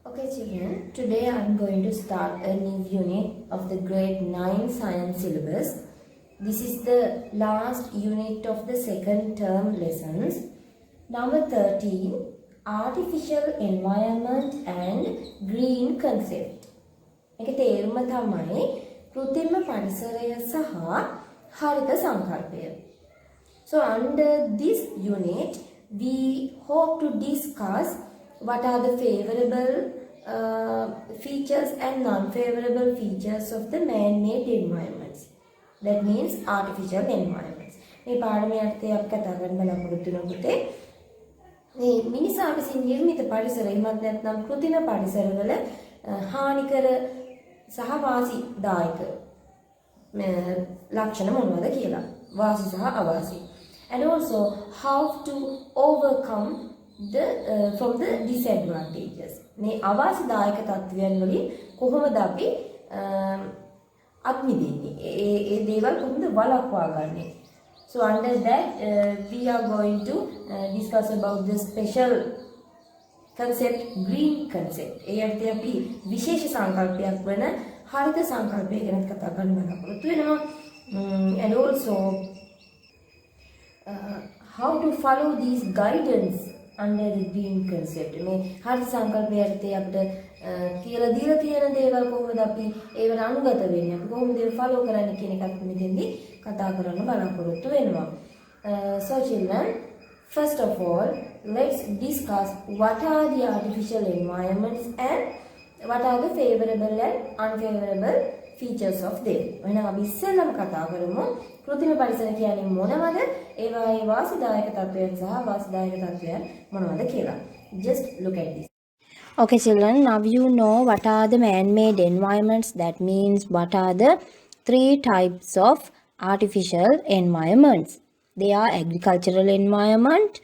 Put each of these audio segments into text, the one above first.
Okay, children, today I'm going to start a new unit of the grade 9 science syllabus. This is the last unit of the second term lessons. Number 13, Artificial Environment and Green Concept. මේක තේරුම තමයි කෘත්‍රිම පරිසරය සහ හරිත සංකල්පය. So under this unit, we hope to discuss what are the favorable features and non-favorable features of the man-made environments. That means artificial environments. මේ පාඩමේ අර්ථය අපි කතා කරන්න බලාපොරොත්තු වෙන පුතේ මේ මිනිසා විසින් නිර්මිත පරිසර එහෙමත් නැත්නම් කෘත්‍රිම පරිසරවල හානිකර සහ වාසිදායක ලක්ෂණ මොනවද කියලා. වාසි සහ අවාසි. And also how to overcome from the disadvantages. මේ අවාසිදායක තත්ත්වයන් වලින් කොහොමද අපි අත්මිදෙන්නේ? ඒ දේවල් කොහොමද වළක්වා ගන්නේ? So under that we are going to discuss about the special concept, green concept. ඒ අර්ථය අපි විශේෂ සංකල්පයක් වන හරිත සංකල්පය ගැන කතා කරන්න බලාපොරොත්තු වෙනවා. And also how to follow these guidance under the green concept. මේ හරිත සංකල්පයේ අර්ථය අපිට කියලා දීලා තියෙන දේවල් කොහොමද අපි ඒවට අනුගත වෙන්නේ? අපි කොහොමද ඒක follow කරන්නේ කියන එකත් මෙතෙන්දී කතා කරන්න බලාපොරොත්තු වෙනවා. So children, first of all, let's discuss what are the artificial environments and what are the favorable and unfavorable features of them. එහෙනම් අපි ඉස්සෙල්ලාම කතා කරමු කෘත්‍රිම පරිසර කියන්නේ මොනවද? ඒවායේ වාසිදායක තත්ත්වයන් සහ වාසිදායක තත්ත්වයන් මොනවද කියලා. Just look at this. Okay children, now you know what are the man-made environments. That means what are the three types of artificial environments. They are agricultural environments,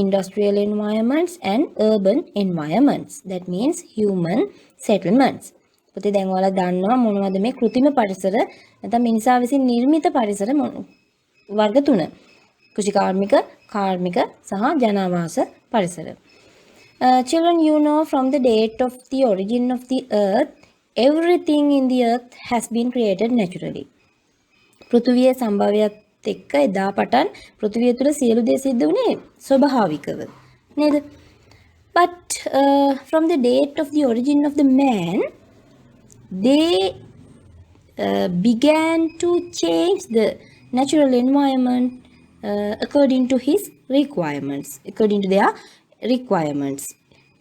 industrial environments and urban environments. That means human settlements. පුතේ දැන් ඔයාලා දන්නවා මොනවද මේ කෘත්‍රිම පරිසර නැත්නම් මිනිසා විසින් නිර්මිත පරිසර වර්ග තුන. කෘෂිකාර්මික, කාර්මික සහ ජනාවාස පරිසර. Children, you know from the date of the origin of the earth, everything in the earth has been created naturally. පෘථිවියේ සම්භවයත් එක්ක එදා පටන් පෘථිවිය තුළ සියලු දේ සිද්ධ වුණේ ස්වභාවිකව නේද? But from the date of the origin of the man, they began to change the natural environment according to his requirements, according to their requirements.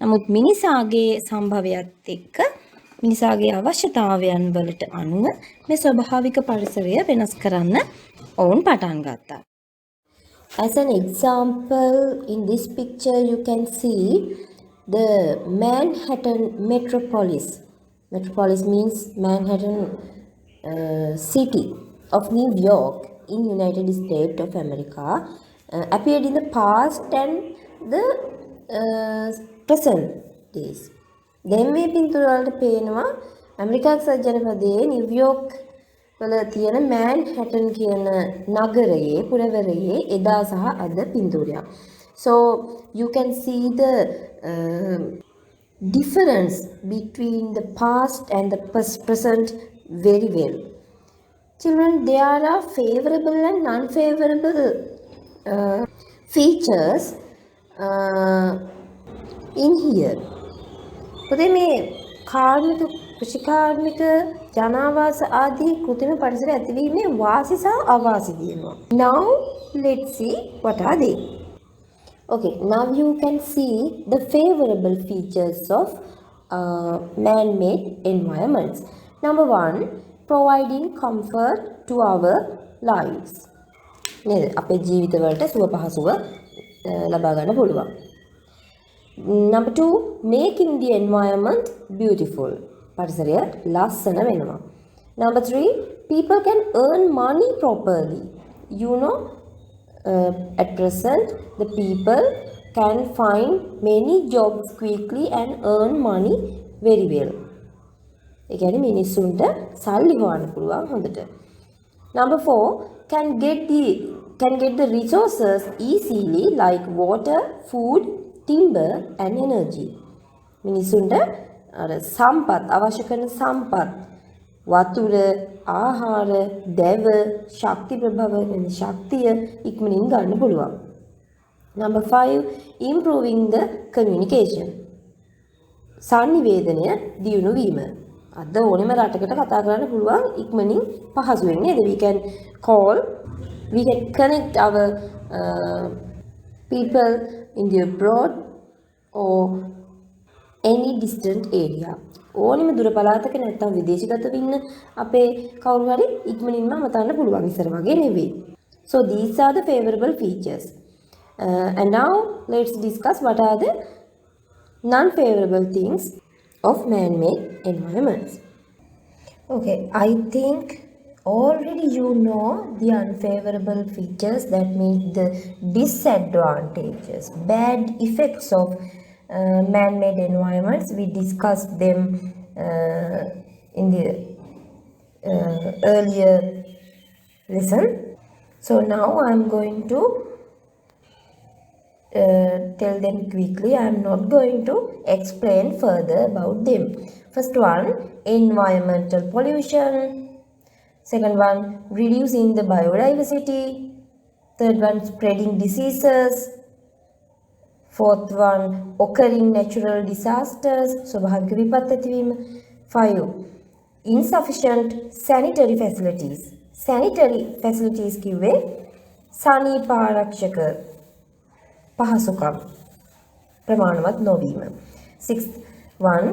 නමුත් මිනිසාගේ සම්භවයත් එක්ක මිනිසාගේ අවශ්‍යතාවයන් වලට අනුව මේ ස්වභාවික පරිසරය වෙනස් කරන්න ඔවුන් පටන් ගත්තා. As an example, in this picture you can see the Manhattan metropolis. Metropolis means Manhattan city of New York in United States of America appeared in the past and the present days. දැන් මේ පින්තූර වලට පේනවා America එක්සත් ජනපදයේ New York වල තියෙන මෑන්හැටන් කියන නගරයේ පුරවරයේ එදා සහ අද පින්තූරයක්. So you can see the difference between the past and the present very well. Children, there are favorable and unfavorable features in here. පුතේ මේ කාර්මික, කෘෂිකාර්මික, ජනාවාස ආදී කෘත්‍රිම පරිසර ඇතිවීමේ වාසි සහ අවාසි තියෙනවා. Now let's see what are they. Okay, now you can see the favorable features of man-made environments. Number 1, providing comfort to our lives. නේද? අපේ ජීවිතවලට සුව පහසුව ලබා ගන්න පුළුවන්. Number 2, making the environment beautiful. පරිසරය ලස්සන වෙනවා. Number 3, people can earn money properly. You know, at present, the people can find many jobs quickly and earn money very well. ඒ කියන්නේ මිනිස්සුන්ට සල්ලි හොයන්න පුළුවන් හොඳට. Number 4, can get the resources easily like water, food, timber and energy. මිනිසුන්ට අර සම්පත් අවශ්‍ය කරන සම්පත් වතුර ආහාර දැව ශක්ති ප්‍රභව වෙන ශක්තිය ඉක්මනින් ගන්න පුළුවන්. Number 5 improving the communication. සංනිවේදනය දියුණු වීම. අද ඕනෙම රටකට කතා කරන්න පුළුවන් ඉක්මනින් පහසුවෙන් නේද? We can connect our people in the abroad or any distant area. ඕනෙම දුර පළාතක නැත්නම් විදේශගතව ඉන්න අපේ කවුරු හරි ඉක්මනින්ම අමතන්න පුළුවන් ඉස්සර වගේ නෙවෙයි. So these are the favorable features. And now let's discuss what are the non-favorable things of man-made environments. Okay, I think already you know the unfavorable features, that means the disadvantages, bad effects of man-made environments. We discussed them in the earlier lesson. So now I am going to tell them quickly. I am not going to explain further about them. First one, environmental pollution. Second one, reducing the biodiversity. Third one, spreading diseases. Fourth one, occurring natural disasters. ස්වභාවික විපත් ඇතිවීම. 5, insufficient sanitary facilities. Sanitary facilities කිව්වේ සනීප ආරක්ෂක පහසුකම් ප්‍රමාණවත් නොවීම. 6th one,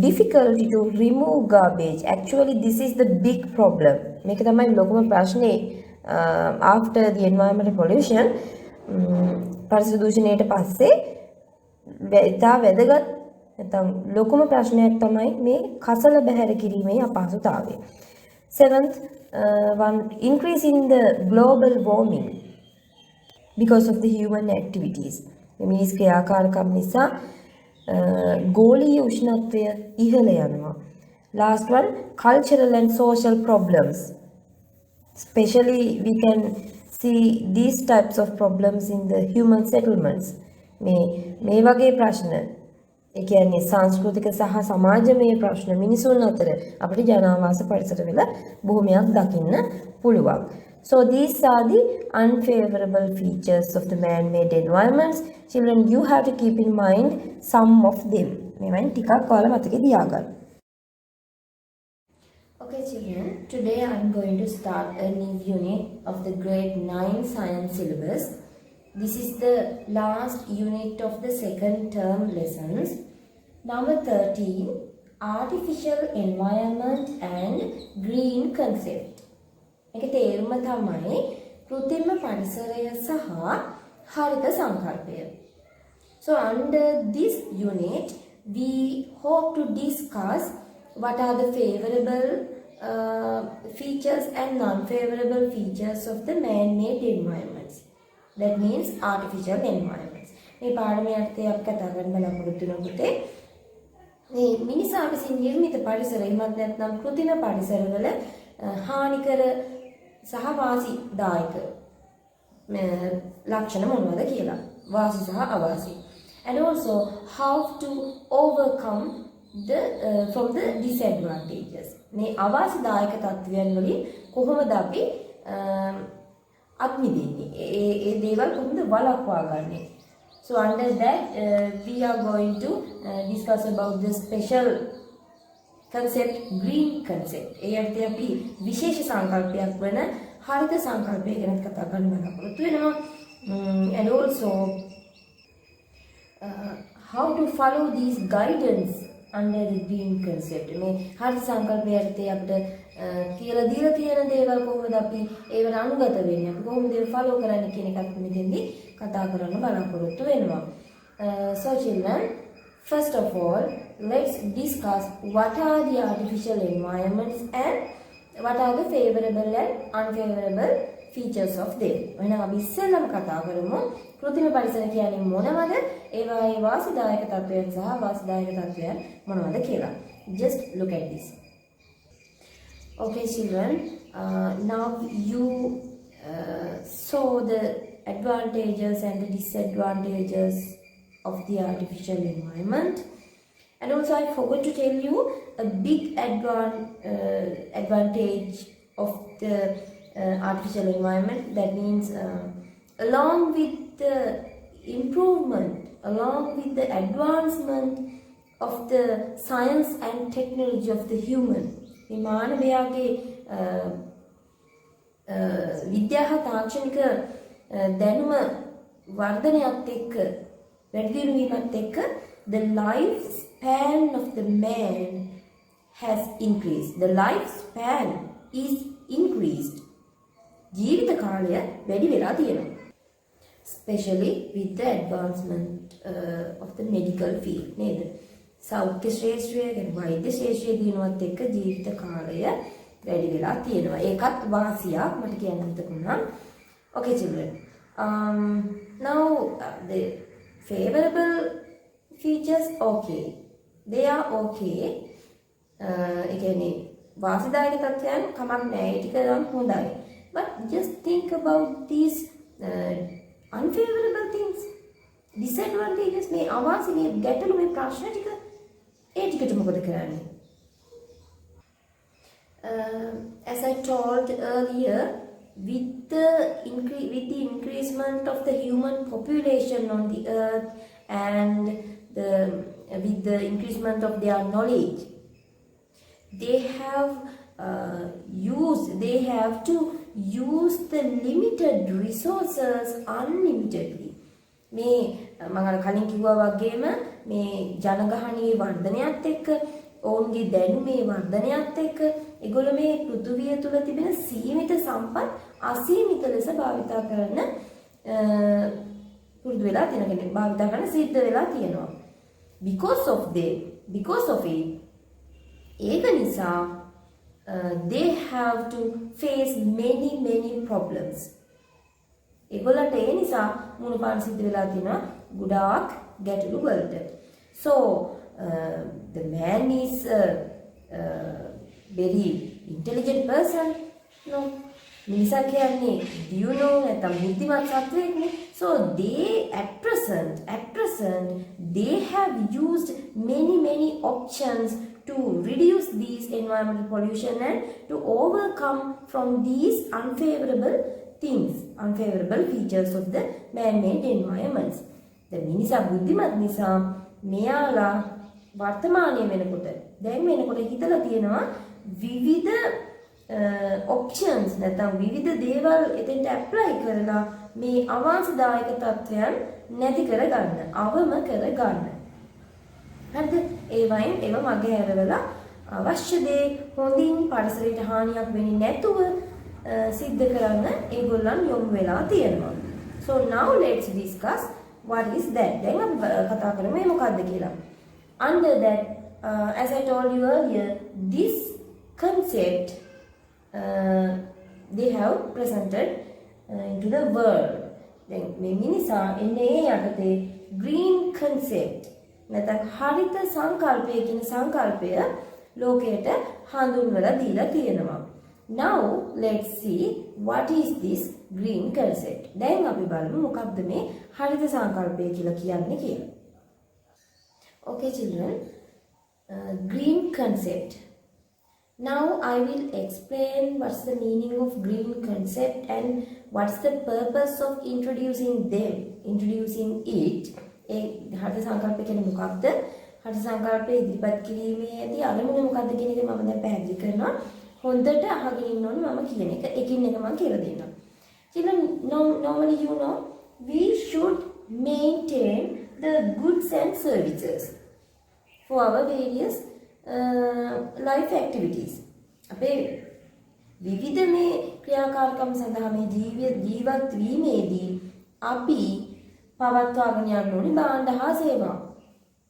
difficulty to remove garbage. Actually this is the big problem. මේක තමයි ලොකුම ප්‍රශ්නේ after the environmental pollution. පරිසර දූෂණයට පස්සේ ඉතා වැදගත් නැත්නම් ලොකුම ප්‍රශ්නයක් තමයි මේ කසල බැහැර කිරීමේ අපහසුතාවය. 7th one, increase in the global warming because of the human activities. මිනිස් ක්‍රියාකාරකම් නිසා ගෝලීය උෂ්ණත්වය ඉහළ යනවා. Last one, cultural and social problems. Especially we can see these types of problems in the human settlements. මේ වගේ ප්‍රශ්න, ඒ කියන්නේ සංස්කෘතික සහ සමාජමය ප්‍රශ්න මිනිසුන් අතර අපිට ජනාවාස පරිසරවල බොහොමයක් දකින්න පුළුවන්. So these are the unfavorable features of the man-made environments. Children, you have to keep in mind some of them. මේවෙන් ටිකක් ඔයාලා මතකේ තියාගන්න. Okay children, today I am going to start a new unit of the grade 9 science syllabus. This is the last unit of the second term lessons. Number 13, artificial environment and green concept. මේක තේරුම තමයි කෘත්‍රිම පරිසරය සහ හරිත සංකල්පය. So under this unit we hope to discuss what are the favorable features and non-favorable features of the man-made environments. That means artificial environments. මේ පාඩමේ අර්ථය අපි කතා කරන්න බලාපොරොත්තු වෙන පුතේ මේ මිනිසා විසින් නිර්මිත පරිසර එහෙමත් නැත්නම් කෘත්‍රිම පරිසරවල හානිකර සහ වාසිදායක ලක්ෂණ මොනවද කියලා. වාසි සහ අවාසි. And also how to overcome from the disadvantages. මේ අවාසිදායක තත්ත්වයන් වලින් කොහොමද අපි අත්මිදෙන්නේ? ඒ දේවල් කොහොමද වළක්වා ගන්නෙ? So under that we are going to discuss about the special concept, green concept. ඒ අර්ථය අපි විශේෂ සංකල්පයක් වන හරිත සංකල්පය ගැන කතා කරන්න බලාපොරොත්තු වෙනවා. And also how to follow these guidance under the green concept. මේ හරිත සංකල්පයේ අර්ථය අපිට කියලා දීලා තියෙන දේවල් කොහොමද අපි ඒවට අනුගත වෙන්නේ? අපි කොහොමද ඒක follow කරන්නේ කියන එකත් මෙතෙන්දී කතා කරන්න බලාපොරොත්තු වෙනවා. So children, first of all, let's discuss what are the artificial environments and what are the favorable and unfavorable features of them. එහෙනම් අපි ඉස්සෙල්ලාම කතා කරමු කෘත්‍රිම පරිසර කියන්නේ මොනවද? ඒවායේ වාසිදායක තත්ත්වයන් සහ වාසිදායක තත්ත්වයන් මොනවද කියලා. Just look at this. Okay children, now you saw the advantages and the disadvantages of the artificial environment, And also I forgot to tell you a big advantage of the artificial environment. That means along with the improvement, along with the advancement of the science and technology of the human, මේ මානවයාගේ විද්‍යා හා තාක්ෂණික දැනුම වර්ධනයත් එක්ක වැඩි දියුණු වීමත් එක්ක the lifespan of the man has increased. The lifespan is increased. ජීවිත කාලය වැඩි වෙලා තියෙනවා. Especially with the advancement of the medical field. නේද? සෞඛ්‍ය ශ්‍රේෂ්ඨය ගැන වෛද්‍ය ශ්‍රේෂ්ඨය දිනුවත් එක්ක ජීවිත කාලය වැඩි වෙලා තියෙනවා. ඒකත් වාසියක් මට කියන්න හිතුණා. Okay children. Now the favorable features okay. They are okay. ඒ කියන්නේ වාසිදායක තත්ත්වයන් කමක් නැහැ. ඒ ටික නම් හොඳයි. But just think about these unfavorable things. Disadvantages මේ අවාසි මේ ගැටලු මේ ප්‍රශ්න ටික ඒ ටිකට මොකද කරන්නේ? As I told earlier, with the increasement of the human population on the earth and with the increasement of their knowledge, they have to use the limited resources unlimitedly. මේ මම අර කලින් කිව්වා වගේම මේ ජනගහනයේ වර්ධනයත් එක්ක ඔවුන්ගේ දැනුමේ වර්ධනයත් එක්ක ඒගොල්ලෝ මේ පෘථුවිය තුල තිබෙන සීමිත සම්පත් අසීමිත ලෙස භාවිතා කරන්න පුරුදු වෙලා තියෙනවා. භාවිතා කරන්න සිද්ධ වෙලා තියෙනවා. Because of it ඒක නිසා they have to face many problems. ඒගොල්ලන්ට ඒ නිසා මුණු පාන සිද්ධ වෙලා තියෙනවා ගොඩාක් ගැටලු වලට. So the man is a very intelligent person. No, මිනිසා කියන්නේ දියුණු නැත්නම් බුද්ධිමත් සත්වයෙක්නේ. So they at present they have used many options to reduce these environmental pollution and to overcome from these unfavorable features of the man-made environments. The මිනිසා බුද්ධිමත් නිසා මෙයාලා වර්තමානයේ වෙනකොට හිතලා තියෙනවා විවිධ options නැත්නම් විවිධ දේවල් එතෙන්ට apply කරලා මේ අවාසිදායක තත්ත්වයන් නැති කරගන්න, අවම කරගන්න. හරිද? ඒව මගහැරවලා අවශ්‍ය දේ හොඳින් පරිසරයට හානියක් වෙන්නේ නැතුව සිද්ධ කරන්න ඒගොල්ලන් යොමු වෙලා තියෙනවා. So now let's discuss what is that. දැන් අපි කතා කරමු මේ මොකක්ද කියලා. Under that, as I told you earlier, this concept they have presented into the world. දැන් මේ මිනිසා එන්නේ යටතේ green concept නැත්නම් හරිත සංකල්පය කියන සංකල්පය ලෝකයට හඳුන්වලා දීලා තියෙනවා. Now let's see what is this green concept. දැන් අපි බලමු මොකක්ද මේ හරිත සංකල්පය කියලා කියන්නේ කියලා. Okay children, green concept. Now I will explain what's the meaning of green concept and what's the purpose of introducing it. ඒ හරිත සංකල්පය කියන්නේ මොකක්ද? හරිත සංකල්පය ඉදිරිපත් කිරීමේදී අරමුණ මොකක්ද කියන එක මම දැන් පැහැදිලි කරනවා. හොඳට අහගෙන ඉන්න ඕනේ මම කියන එක. එකින් එක මම කියලා දෙන්නම්. Children, normally you know we should maintain the goods and services for our various life activities. අපේ විවිධ මේ ක්‍රියාකාරකම් සඳහා මේ ජීවත් වීමේදී අපි පවත්වාගෙන යන්න ඕනේ භාණ්ඩ හා සේවා.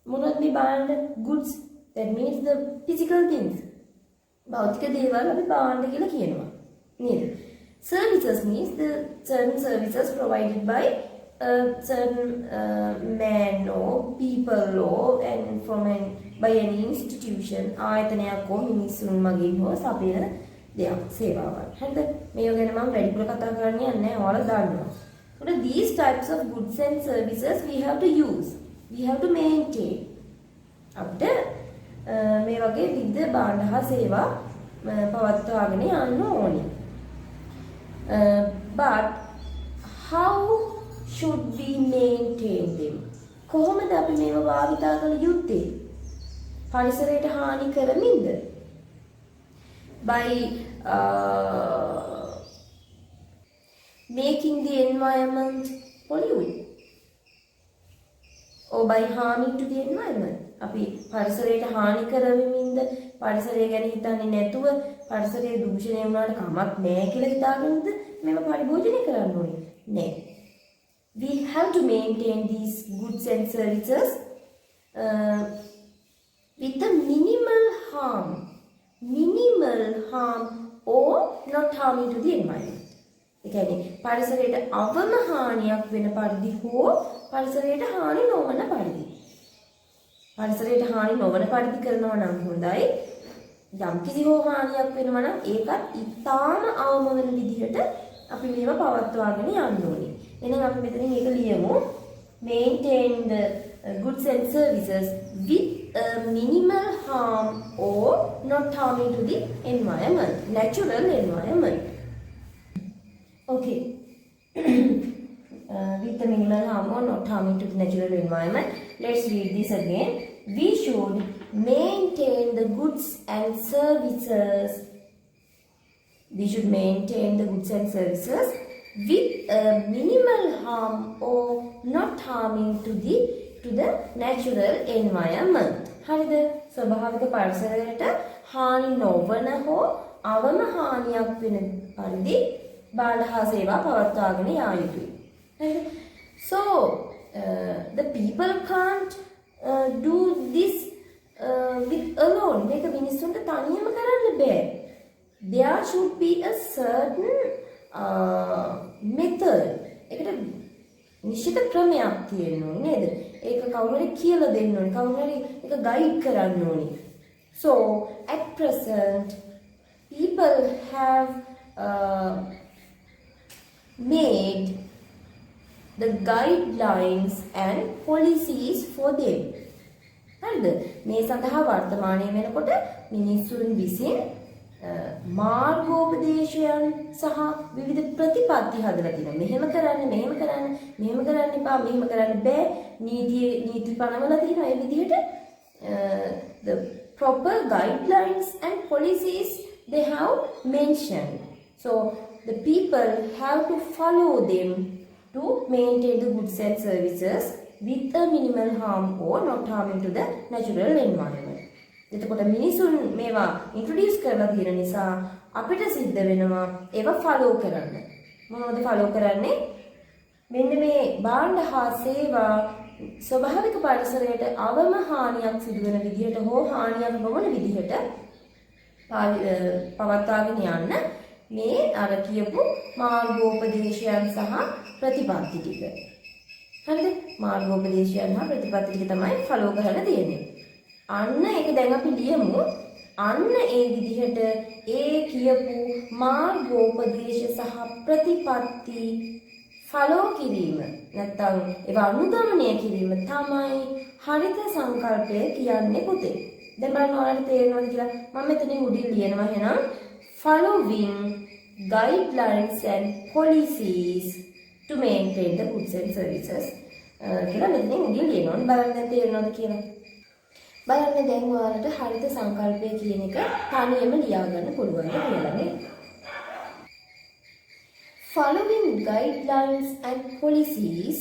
මොනවද මේ භාණ්ඩ? goods, that means the physical things. භෞතික දේවල් අපි භාණ්ඩ කියලා කියනවා. නේද? Services means the certain services provided by a certain man or people or and by an institution. ආයතනයක් හෝ මිනිසුන් මගින් හෝ සපයන දෙයක් සේවාවක්. හරිද? මේව ගැන මම වැඩිපුර කතා කරන්න යන්නේ නැහැ. ඔයාලා දන්නවා. So these types of goods and services we have to use. We have to maintain. අපිට මේ වගේ විවිධ භාණ්ඩ හා සේවා පවත්වාගෙන යන්න ඕනේ. But how should we maintain them? කොහොමද අපි මේව භාවිතා කළ යුත්තේ? පරිසරයට හානි කරමින්ද? By making the environment polluted or by harming to the environment. අපි පරිසරයට හානි කරමින්ද පරිසරය ගැන හිතන්නේ නැතුව පරිසරයේ දූෂණය වුණාට කමක් නැහැ කියලා හිතාගෙනද මේව පරිභෝජනය කරන්න ඕනේ? නෑ. We have to maintain these goods and services with a minimal harm or not harming to the environment. ඒ කියන්නේ පරිසරයට අවම හානියක් වෙන පරිදි හෝ පරිසරයට හානි නොවන පරිදි. පරිසරයට හානි නොවන පරිදි කරනවා නම් හොඳයි. යම් කිසි හෝ හානියක් වෙනවා නම් ඒකත් ඉතාම අවම වෙන විදිහට අපි මේව පවත්වාගෙන යන්න ඕනේ. එහෙනම් අපි මෙතනින් මේක ලියමු. Maintain the goods and services with a minimal harm or not harming to the environment, natural environment. Okay. With the minimal harm or not harming to the natural environment. Let's read this again. We should maintain the goods and services. We should maintain the goods and services with a minimal harm or not harming to the natural environment. හරිද? ස්වභාවික පරිසරයට හානි නොවන හෝ අවම හානියක් වෙන පරිදි භාණ්ඩ හා සේවා පවත්වාගෙන යා යුතුයි. So the people can't do this with alone. මේක මිනිස්සුන්ට තනියම කරන්න බෑ. There should be a certain method. ඒකට නිශ්චිත ක්‍රමයක් තියෙන්න ඕනේ නේද? ඒක කවුරු හරි කියලා දෙන්න ඕනේ. කවුරු හරි ඒක ගයිඩ් කරන්න ඕනේ. So at present people have made the guidelines and policies for them. හරිද? මේ සඳහා වර්තමානයේ වෙනකොට මිනිසුන් විසින් මාර්ගෝපදේශයන් සහ විවිධ ප්‍රතිපත්ති හදලා තියෙනවා. මෙහෙම කරන්න එපා, මෙහෙම කරන්න බෑ. නීති පනවලා තියෙනවා. ඒ විදිහට the proper guidelines and policies they have mentioned. So the people have to follow them to maintain the goods and services with a minimal harm or not harming to the natural environment. එතකොට මිනිසුන් මේවා introduce කරලා තියෙන නිසා අපිට සිද්ධ වෙනවා ඒවා ෆලෝ කරන්න. මොනවද ෆලෝ කරන්නේ? මෙන්න මේ භාණ්ඩ හා සේවා ස්වභාවික පරිසරයට අවම හානියක් සිදු වෙන විදිහට හෝ හානියක් නොවන විදිහට පවත්වාගෙන යන්න මේ අර කියපු මාර්ගෝපදේශයන් සහ ප්‍රතිපත්ති ටික. හරිද? මාර්ගෝපදේශයන් හා ප්‍රතිපත්ති ටික තමයි ෆලෝ කරලා තියෙන්නේ. අන්න ඒක දැන් අපි ලියමු. අන්න ඒ විදිහට ඒ කියපු මාර්ගෝපදේශ සහ ප්‍රතිපත්ති ෆලෝ කිරීම නැත්නම් ඒවා අනුගමනය කිරීම තමයි හරිත සංකල්පය කියන්නේ පුතේ. දැන් බලන්න ඔයාලට තේරෙනවද කියලා? මම මෙතනින් උඩින් ලියනවා එහෙනම් following guidelines and policies to maintain the goods and services කියලා මෙතනින් උඩින් ලියනවා. බලන්න දැන් තේරෙනවද කියලා? බලන්න දැන් ඔයාලට හරිත සංකල්පය කියන එක තනියම ලියා ගන්න පුළුවන් කියලා නේද? Following guidelines and policies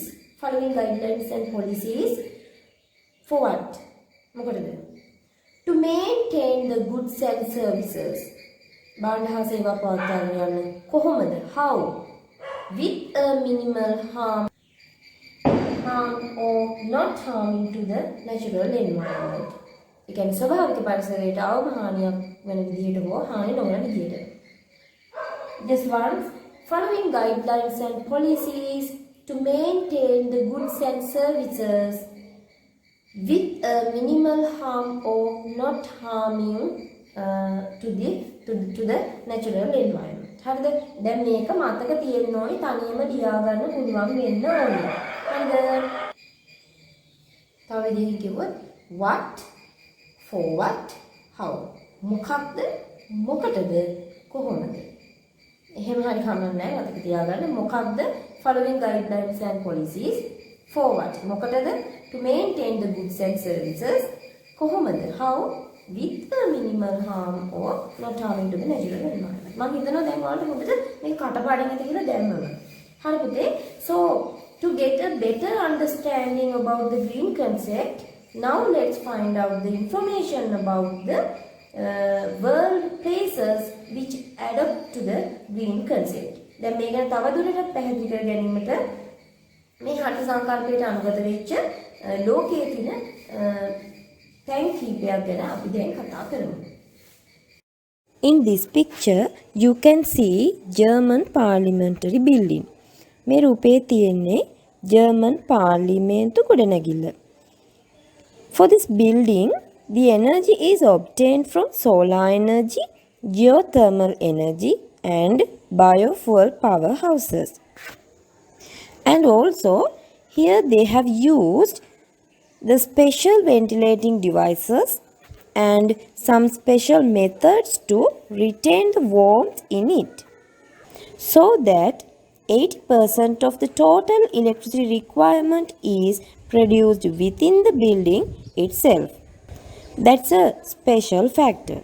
for what? මොකටද? To maintain the goods and services. භාණ්ඩ හා සේවා පවත්වාගෙන යන්න කොහොමද? How? With a minimal harm or not harming to the natural environment. ඒ කියන්නේ ස්වභාවික පරිසරයට අවම හානියක් වෙන විදිහට හෝ හානි නොවන විදිහට. This one, following guidelines and policies to maintain the goods and services with a minimal harm or not harming to the natural environment. හරිද? දැන් මේක මතක තියෙන්න ඕනේ, තනියම ලියා ගන්න පුළුවන් වෙන්න ඕනේ. හරිද? තව විදිහකින් කිව්වොත් what, for what, how. මොකක්ද? මොකටද? කොහොමද? එහෙම හරි කමක් නැහැ මතක තියාගන්න. මොකක්ද? Following guidelines and policies for what? මොකටද? To maintain the goods and services. කොහොමද? How? With a minimal harm or not harming to the natural environment. මම හිතනවා දැන් ඔයාලට හොඳට මේක කටපාඩම් ඇති කියලා දැම්මම. හරි පුතේ. So to get a better understanding about the green concept, now let's find out the information about the world places which adopt to the green concept. දැන් මේක තවදුරටත් පැහැදිලි කර ගැනීමට මේ හට සංකල්පයට අනුගත වෙච්ච ලෝකයේ තියෙන තැන් කීපයක් ගැන අපි දැන් කතා කරමු. In this picture, you can see German parliamentary building. මේ රූපේ තියෙන්නේ German පාර්ලිමේන්තු ගොඩනැගිල්ල. For this building, the energy is obtained from solar energy, geothermal energy, and biofuel powerhouses. And also, here they have used the special ventilating devices and some special methods to retain the warmth in it, so that 80% of the total electricity requirement is produced within the building itself. That's a special factor.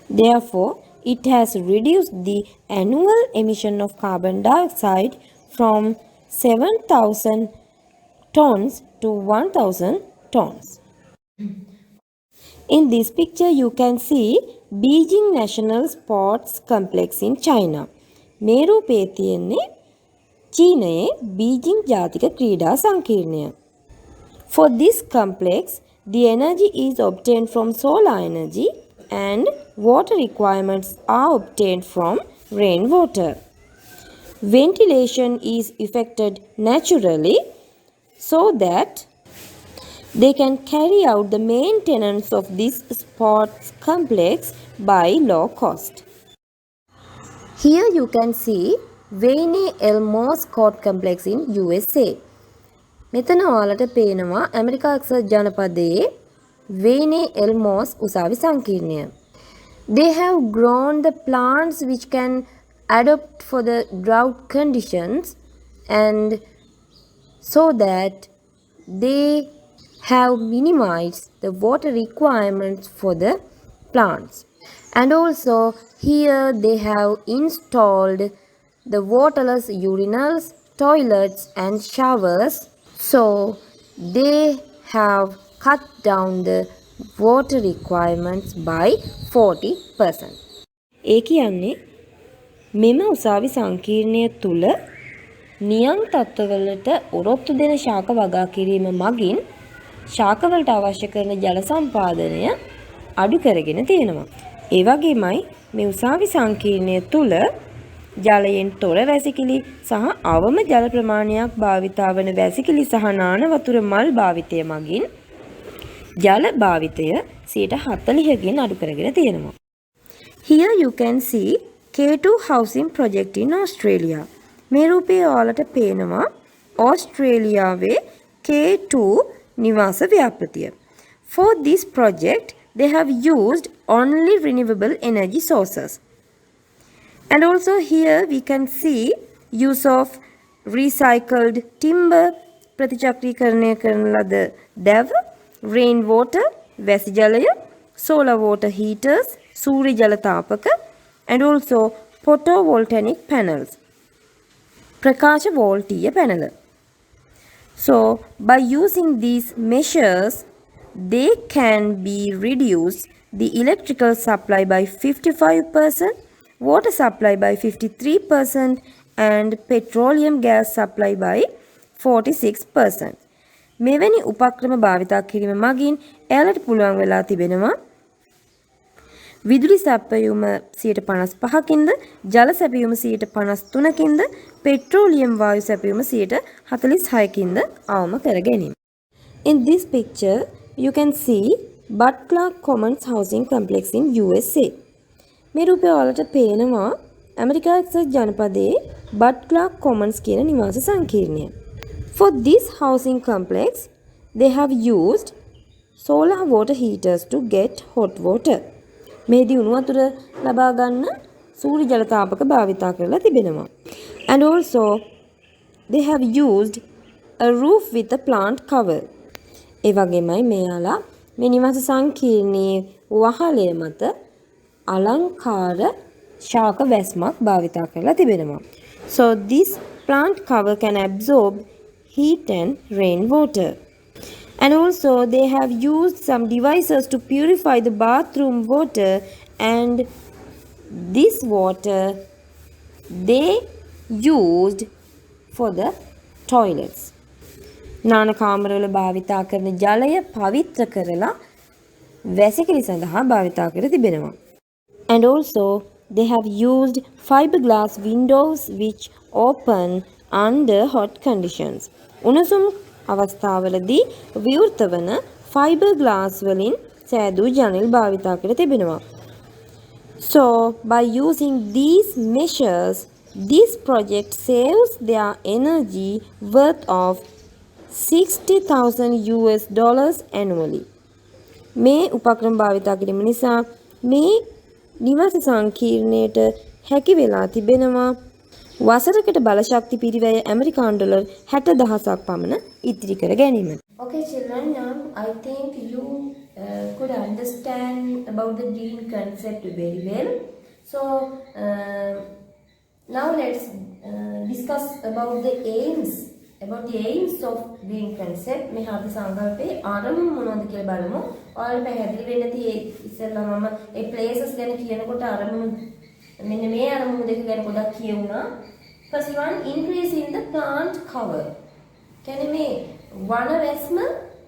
Therefore, it has reduced the annual emission of carbon dioxide from 7,000 tons to 1,000 tons. In this picture, you can see Beijing National Sports Complex in China. මේ රූපේ තියෙන්නේ චීනයේ Beijing ජාතික ක්‍රීඩා සංකීර්ණය. For this complex, the energy is obtained from solar energy and water requirements are obtained from rainwater. Ventilation is effected naturally so that they can carry out the maintenance of this sports complex by low cost. Here you can see Wayne Elmore Scott Complex in USA. මෙතන ඔයාලට පේනවා America එක්සත් ජනපදයේ Wayne Elmore උසාවි සංකීර්ණය. They have grown the plants which can adapt for the drought conditions, and so that they have minimized the water requirements for the plants. And also here they have installed the waterless urinals, toilets and showers, so they have cut down the water requirements by 40%. ඒ කියන්නේ මෙම උසාවි සංකීර්ණය තුළ නියං තත්ත්වවලට ඔරොත්තු දෙන ශාක වගා කිරීම මගින් ශාකවලට අවශ්‍ය කරන ජල සම්පාදනය අඩු කරගෙන තියෙනවා. ඒ වගේමයි මේ උසාවි සංකීර්ණය තුළ ජලයෙන් තොර වැසිකිලි සහ අවම ජල ප්‍රමාණයක් භාවිතා වන වැසිකිලි සහ නාන වතුර මල් භාවිතය මගින් ජල භාවිතය 40%කින් අඩු කරගෙන තියෙනවා. Here you can see K2 housing project in Australia. මේ රූපයේ ඔයාලට පේනවා ඕස්ට්‍රේලියාවේ K2 නිවාස ව්‍යාපෘතිය. For this project, they have used only renewable energy sources. And also here we can see use of recycled timber, ප්‍රතිචක්‍රීකරණය කරන ලද දැව, rain water, වැසි ජලය, solar water heaters, සූර්ය ජල තාපක, and also photovoltaic panels, ප්‍රකාශ වෝල්ටීය පැනල. So by using these measures, they can be reduce the electrical supply by 55%, water supply by 53%, and petroleum gas supply by 46%. මෙවැනි උපක්‍රම භාවිතා කිරීම මගින් එයාලට පුළුවන් වෙලා තිබෙනවා විදුලි සැපයුම 55%කින්ද, ජල සැපයුම 53%කින්ද, පෙට්‍රෝලියම් වායු සැපයුම 46%කින්ද අවම කර ගැනීම. In this picture, you can see Butler Commons housing complex in USA. මේ රූපය ඔයාලට පේනවා ඇමරිකා එක්සත් ජනපදයේ Butler Commons කියන නිවාස සංකීර්ණය. For this housing complex, they have used solar water heaters to get hot water. මෙහිදී උණු වතුර ලබා ගන්න සූර්ය ජල තාපක භාවිතා කරලා තිබෙනවා. And also they have used a roof with a plant cover. ඒ වගේමයි මෙයාලා මේ නිවාස සංකීර්ණයේ වහලය මත අලංකාර ශාක වැස්මක් භාවිතා කරලා තිබෙනවා. So this plant cover can absorb heat and rainwater. And also they have used some devices to purify the bathroom water, and this water they used for the toilets. නාන කාමරවල භාවිතා කරන ජලය පවිත්‍ර කරලා වැසිකිලි සඳහා භාවිතා කර තිබෙනවා. And also they have used fiberglass windows which open under hot conditions. උණුසුම් අවස්ථාවලදී විවෘත වන ෆයිබර් ග්ලාස් වලින් සෑදූ ජනෙල් භාවිතා කර තිබෙනවා. So by using these measures, this project saves their energy worth of $60,000 annually. මේ උපක්‍රම භාවිතා කිරීම නිසා මේ නිවාස සංකීර්ණයට හැකි වෙලා තිබෙනවා වසරකට බලශක්ති පිරිවැය ඇමරිකානු ඩොලර් 60,000ක් පමණ ඉතිරි කර ගැනීමට. Okay children, now I think you could understand about the green concept very well. So now let's discuss about the aims of green concept. මේ හරි සංකල්පේ ආරම්භ මොනවද කියලා බලමු. ඔයාලට පැහැදිලි වෙන්න තියෙයි ඉස්සෙල්ලා මම ඒ places ගැන කියනකොට ආරම්භ මෙන්න මේ ආරම්භ දෙක ගැන පොඩ්ඩක් කියවුණා. First one, increase in the plant cover. කියන්නේ මේ වන වැස්ම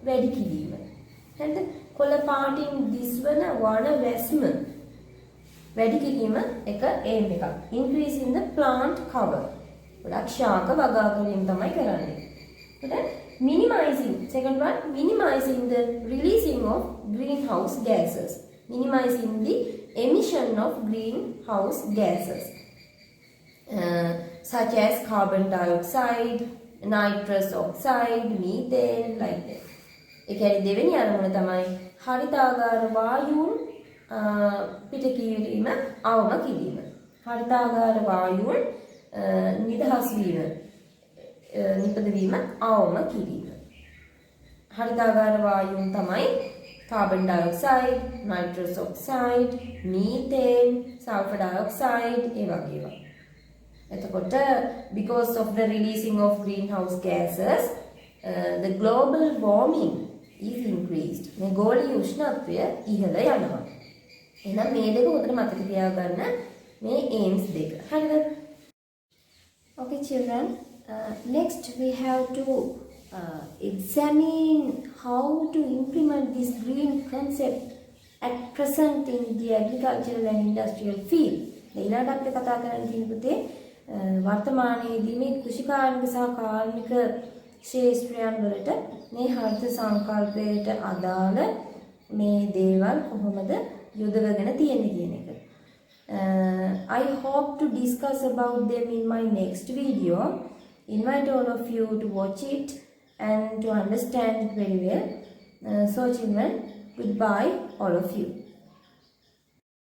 වැඩි කිරීම. හරිද? කොළ පාටින් දිස්වන වන වැස්ම වැඩි කිරීම එක aim එකක්. Increase in the plant cover. ගොඩක් ශාක වගා කිරීම තමයි කරන්නේ. හරිද? Minimizing. Second one, minimizing the releasing of greenhouse gases. Minimizing the emission of greenhouse gases. Such as carbon dioxide, nitrous oxide, methane, like that. ඒ කියන්නේ දෙවෙනි අරමුණ තමයි හරිතාගාර වායුන් පිට කිරීම අවම කිරීම. හරිතාගාර වායුන් නිදහස් වීම නිපදවීම අවම කිරීම. හරිතාගාර වායුන් තමයි carbon dioxide, nitrous oxide, methane, sulfur dioxide ඒ වගේ ඒවා. එතකොට because of the releasing of greenhouse gases, the global warming is increased. මේ ගෝලීය උෂ්ණත්වය ඉහළ යනවා. එහෙනම් මේ දෙක හොඳට මතක තියාගන්න මේ aims දෙක. හරිද? Okay children, next we have to examine how to implement this green concept at present in the agricultural and industrial field. ඊළඟට අපිට කතා කරන්න තියෙන පුතේ වර්තමානයේදී මේ කෘෂිකාර්මික සහ කාර්මික ක්ෂේත්‍රයන් වලට මේ හරිත සංකල්පයට අදාළ මේ දේවල් කොහොමද යොදවගෙන තියෙන්නේ කියන එක. I hope to discuss about them in my next video. Invite all of you to watch it and to understand it very well. So children, goodbye all of you.